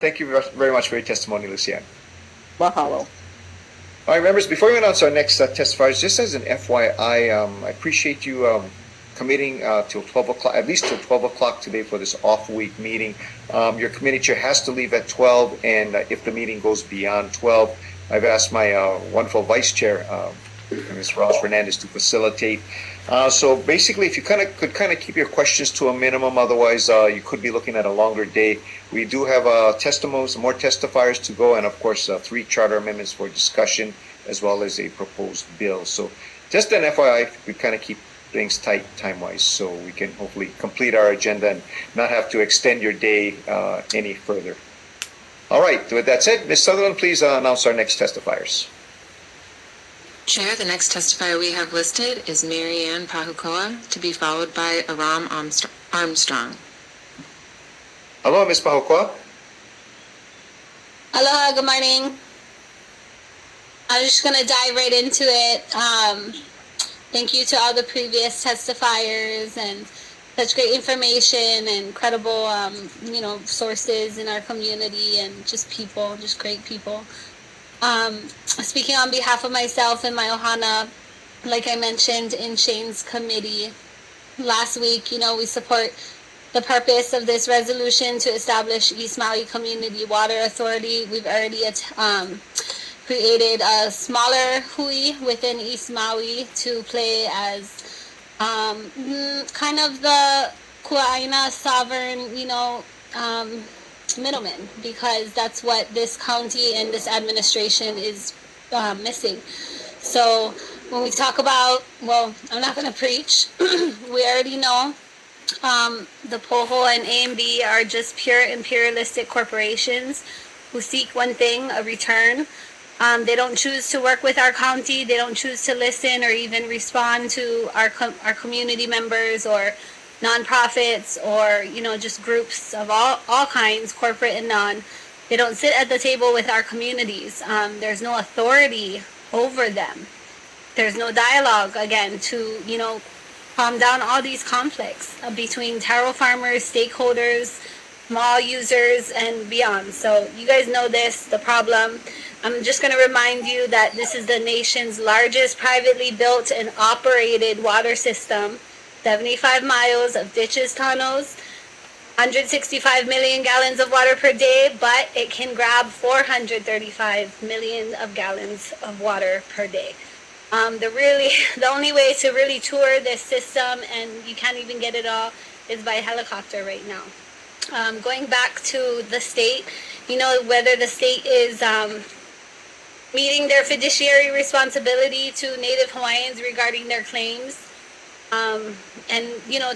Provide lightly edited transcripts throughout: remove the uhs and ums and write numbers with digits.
Thank you very much for your testimony, Lucian. Mahalo. All right, members, before we announce our next testifiers, just as an FYI, I appreciate you committing till 12 o'clock, at least till 12 o'clock today for this off-week meeting. Your committee chair has to leave at 12, and if the meeting goes beyond 12, I've asked my wonderful vice chair, Ms. Ross Fernandez, to facilitate. So basically, if you could keep your questions to a minimum, otherwise you could be looking at a longer day. We do have testimonies, more testifiers to go, and of course 3 charter amendments for discussion, as well as a proposed bill. So just an FYI, we kind of keep things tight time-wise, so we can hopefully complete our agenda and not have to extend your day any further. All right, with that said, Ms. Sutherland, please announce our next testifiers. Chair, the next testifier we have listed is Mary Ann Pahukoa, to be followed by Aram Armstrong. Hello, Ms. Pahukoa. Aloha, good morning. I'm just going to dive right into it. Thank you to all the previous testifiers and such great information and credible, sources in our community and just people, just great people. Speaking on behalf of myself and my ohana, like I mentioned in Shane's committee last week, we support the purpose of this resolution to establish East Maui Community Water Authority. We've already created a smaller hui within East Maui to play as kind of the kuaina sovereign, middleman, because that's what this county and this administration is missing. So when we talk about, I'm not going to preach. We already know the POHO and AMB are just pure imperialistic corporations who seek one thing, a return. They don't choose to work with our county. They don't choose to listen or even respond to our community members or nonprofits or, just groups of all kinds, corporate and non. They don't sit at the table with our communities. There's no authority over them. There's no dialogue, again, to, calm down all these conflicts between taro farmers, stakeholders, small users, and beyond. So you guys know this, the problem. I'm just going to remind you that this is the nation's largest privately built and operated water system. 75 miles of ditches, tunnels, 165 million gallons of water per day, but it can grab 435 million of gallons of water per day. The only way to really tour this system, and you can't even get it all, is by helicopter right now. Going back to the state, whether the state is meeting their fiduciary responsibility to Native Hawaiians regarding their claims.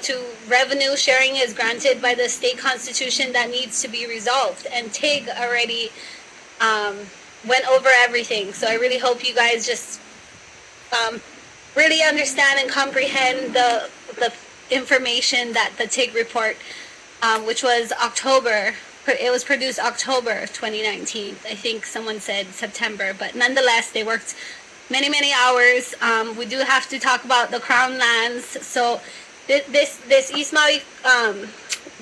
To revenue sharing is granted by the state constitution that needs to be resolved. And TIG already went over everything. So I really hope you guys just really understand and comprehend the information that the TIG report, which was October, it was produced October of 2019. I think someone said September, but nonetheless, they worked many, many hours. We do have to talk about the Crown lands. So this East Maui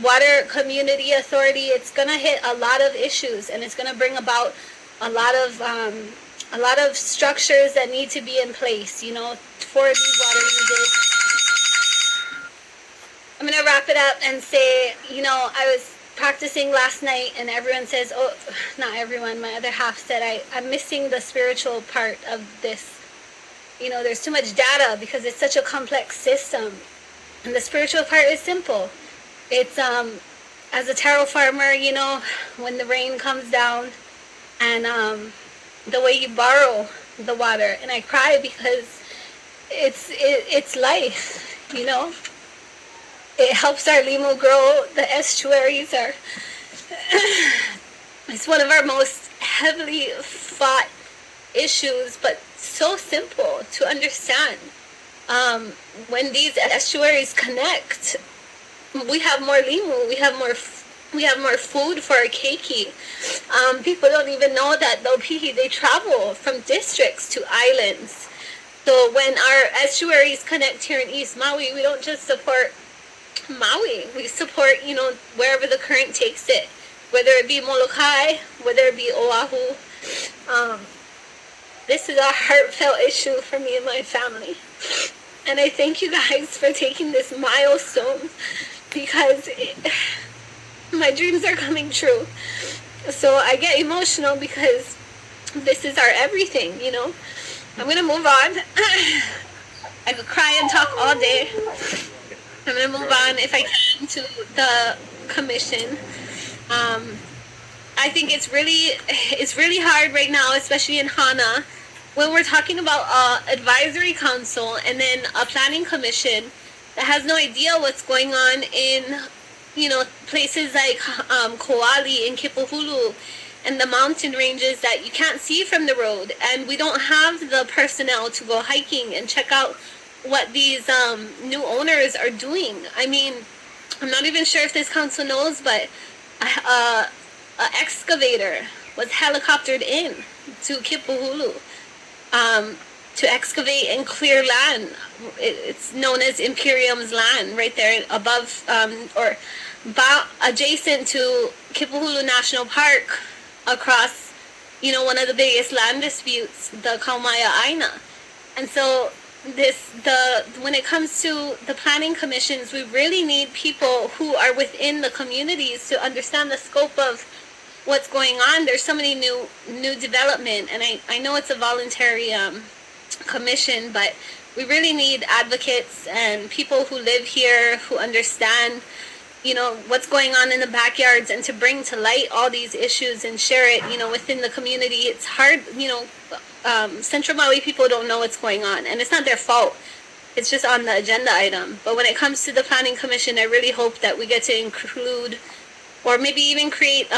Water Community Authority, it's going to hit a lot of issues, and it's going to bring about a lot of structures that need to be in place, for these water users. I'm going to wrap it up and say, I was practicing last night, and everyone says, not everyone, my other half said, I'm missing the spiritual part of this. There's too much data because it's such a complex system. And the spiritual part is simple. It's, as a taro farmer, when the rain comes down and the way you borrow the water. And I cry because it's life, It helps our limu grow. The estuaries are, it's one of our most heavily fought issues, but so simple to understand. When these estuaries connect, we have more limu, we have more food for our keiki. People don't even know that the opihi, they travel from districts to islands. So when our estuaries connect here in East Maui, we don't just support Maui. We support, wherever the current takes it. whether it be Molokai, whether it be Oahu. This is a heartfelt issue for me and my family. And I thank you guys for taking this milestone because my dreams are coming true. So I get emotional because this is our everything, you know. I'm going to move on. I could cry and talk all day. I'm going to move on, if I can, to the commission. I think it's really hard right now, especially in Hana, when we're talking about advisory council and then a planning commission that has no idea what's going on in, you know, places like Koali and Kipuhulu and the mountain ranges that you can't see from the road, and we don't have the personnel to go hiking and check out what these new owners are doing. I mean, I'm not even sure if this council knows, but an excavator was helicoptered in to Kipuhulu to excavate and clear land. It's known as Imperium's land, right there above or adjacent to Kipuhulu National Park, across, you know, one of the biggest land disputes, the Kaumaya Aina. And so when it comes to the planning commissions, we really need people who are within the communities to understand the scope of what's going on. There's so many new development, and I know it's a voluntary commission, but we really need advocates and people who live here, who understand, you know, what's going on in the backyards, and to bring to light all these issues and share it, you know, within the community. It's hard, you know, Central Maui people don't know what's going on, and it's not their fault. It's just on the agenda item. But when it comes to the Planning Commission, I really hope that we get to include, or maybe even create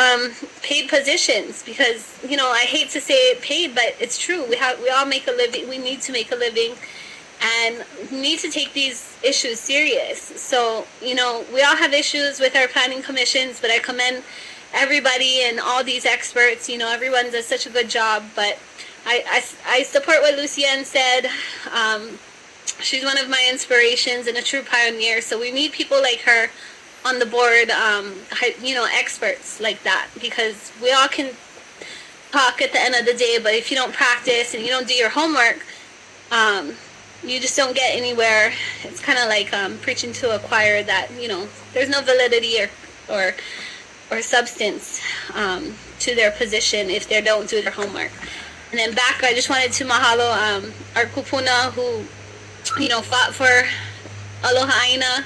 paid positions, because, you know, I hate to say paid, but it's true. We all make a living. We need to make a living, and we need to take these issues serious. So, you know, we all have issues with our planning commissions, but I commend everybody and all these experts. You know, everyone does such a good job. But I support what Lucienne said. She's one of my inspirations and a true pioneer. So we need people like her on the board, you know, experts like that, because we all can talk at the end of the day, but if you don't practice and you don't do your homework, you just don't get anywhere. It's kind of like preaching to a choir that, you know, there's no validity or substance to their position if they don't do their homework. And then back, I just wanted to mahalo our kupuna who, you know, fought for Aloha Aina,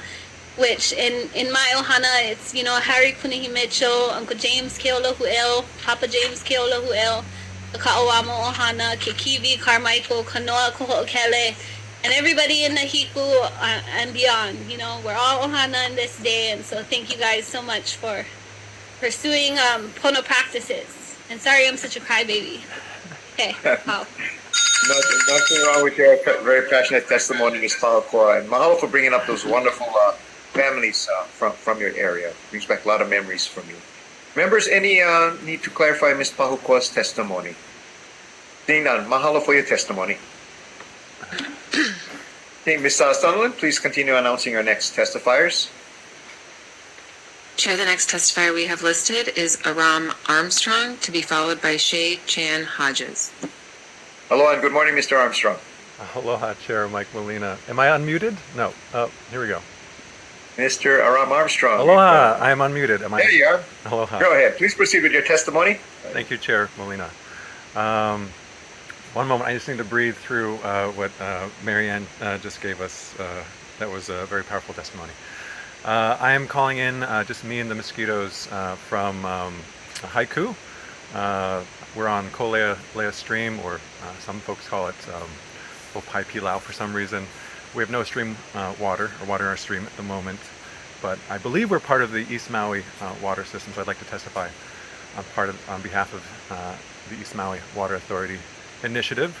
which in my ohana, it's, you know, Harry Kunihimecho, Uncle James Keolohu'el, Papa James Keolohu'el, the Ka'awamo ohana, Kekivi, Carmichael, Kanoa, Koho'okele, and everybody in the Hiku and beyond. You know, we're all ohana in this day, and so thank you guys so much for pursuing pono practices. And sorry I'm such a crybaby. Okay, wow. Nothing wrong with your very passionate testimony, Ms. Pahakoa, and mahalo for bringing up those wonderful families from your area. Brings back a lot of memories for me. Members, any need to clarify Ms. Pahakoa's testimony? Seeing none, mahalo for your testimony. Okay, Ms. Sunderland, please continue announcing our next testifiers. Chair, the next testifier we have listed is Aram Armstrong, to be followed by Shay Chan Hodges. Hello and good morning, Mr. Armstrong. Aloha, Chair Mike Molina. Am I unmuted? No. Here we go. Mr. Aram Armstrong. Aloha, I am unmuted. Am I? There you are. Aloha. Go ahead. Please proceed with your testimony. Thank you, Chair Molina. One moment, I just need to breathe through what Marianne just gave us. That was a very powerful testimony. I am calling in, just me and the mosquitoes, from AKAKU. We're on Kolea Stream, or some folks call it Opai Pilau for some reason. We have no stream water in our stream at the moment, but I believe we're part of the East Maui water system, so I'd like to testify on behalf of the East Maui Water Authority initiative.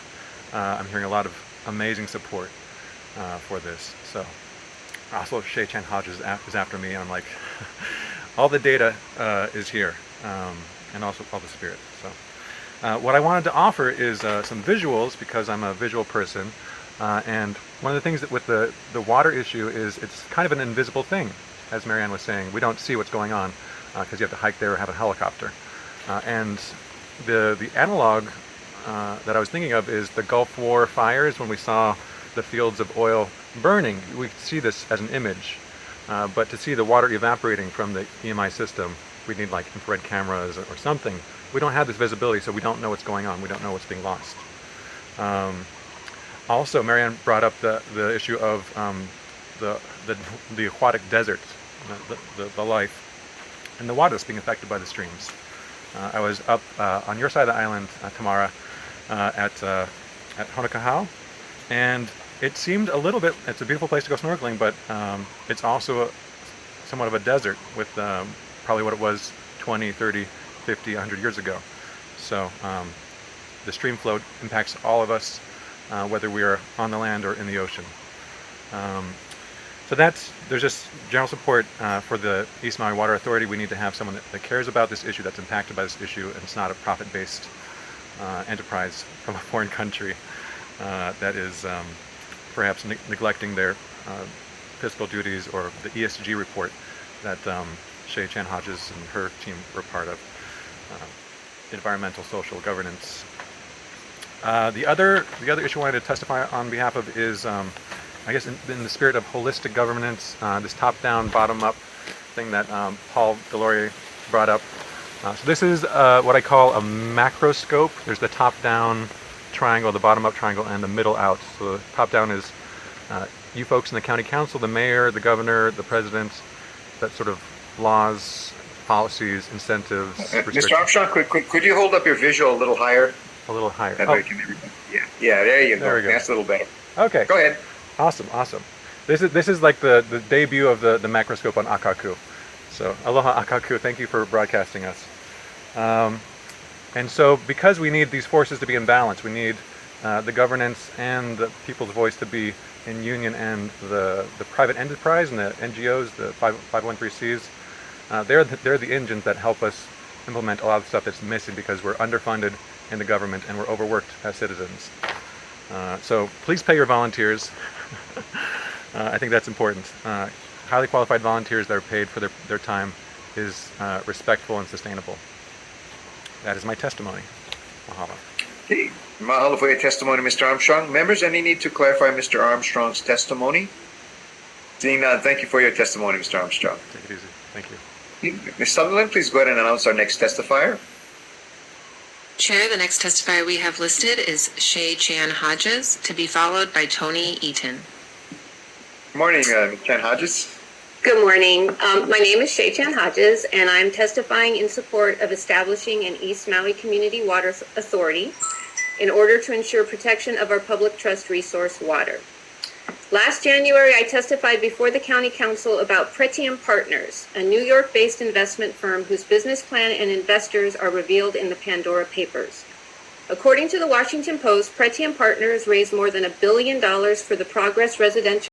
I'm hearing a lot of amazing support for this. So also Shay Chan Hodges is after me, and I'm like, all the data is here, and also all the spirit. So what I wanted to offer is some visuals, because I'm a visual person, and one of the things that with the water issue is it's kind of an invisible thing, as Marianne was saying. We don't see what's going on, because you have to hike there or have a helicopter. And the analog that I was thinking of is the Gulf War fires when we saw the fields of oil burning. We see this as an image, but to see the water evaporating from the EMI system, we need like infrared cameras or something. We don't have this visibility, so we don't know what's going on. We don't know what's being lost. Also, Marianne brought up the issue of the aquatic desert, the life, and the water that's being affected by the streams. I was up on your side of the island, Tamara, at Honokahau, and it seemed a little bit, it's a beautiful place to go snorkeling, but it's also somewhat of a desert with probably what it was 20, 30, 50, 100 years ago. So the stream flow impacts all of us, whether we are on the land or in the ocean. So there's just general support for the East Maui Water Authority. We need to have someone that cares about this issue, that's impacted by this issue, and it's not a profit-based enterprise from a foreign country that is perhaps neglecting their fiscal duties or the ESG report that G.R.E.A.T Hodges and her team were part of, environmental social governance. The other issue I wanted to testify on behalf of is, I guess in the spirit of holistic governance, this top-down, bottom-up thing that Paul Delorier brought up. So this is what I call a macroscope. There's the top-down triangle, the bottom-up triangle, and the middle out. So the top-down is you folks in the county council, the mayor, the governor, the president, that sort of laws, policies, incentives. Mr. Armstrong, could you hold up your visual a little higher? A little higher. That way yeah, there you go. There we go. That's a little better. Okay. Go ahead. Awesome. This is like the debut of the Macroscope on AKAKU. So aloha AKAKU, thank you for broadcasting us. And so because we need these forces to be in balance, we need the governance and the people's voice to be in union, and the private enterprise and the NGOs, the 501(c)(3)s, they're the engines that help us implement a lot of stuff that's missing because we're underfunded in the government and we're overworked as citizens. So please pay your volunteers. I think that's important. Highly qualified volunteers that are paid for their time is respectful and sustainable. That is my testimony. Mahalo. Okay. Mahalo for your testimony, Mr. Armstrong. Members, any need to clarify Mr. Armstrong's testimony? Seeing none, thank you for your testimony, Mr. Armstrong. Take it easy. Thank you. Ms. Sutherland, please go ahead and announce our next testifier. Chair, the next testifier we have listed is G.R.E.A.T Hodges, to be followed by Tony Eaton. Good morning, Ms. Chan Hodges. Good morning. My name is G.R.E.A.T Hodges, and I'm testifying in support of establishing an East Maui Community Water Authority in order to ensure protection of our public trust resource, water. Last January, I testified before the County Council about G.R.E.A.T Partners, a New York-based investment firm whose business plan and investors are revealed in the Pandora Papers. According to the Washington Post, G.R.E.A.T Partners raised more than $1 billion for the Progress Residential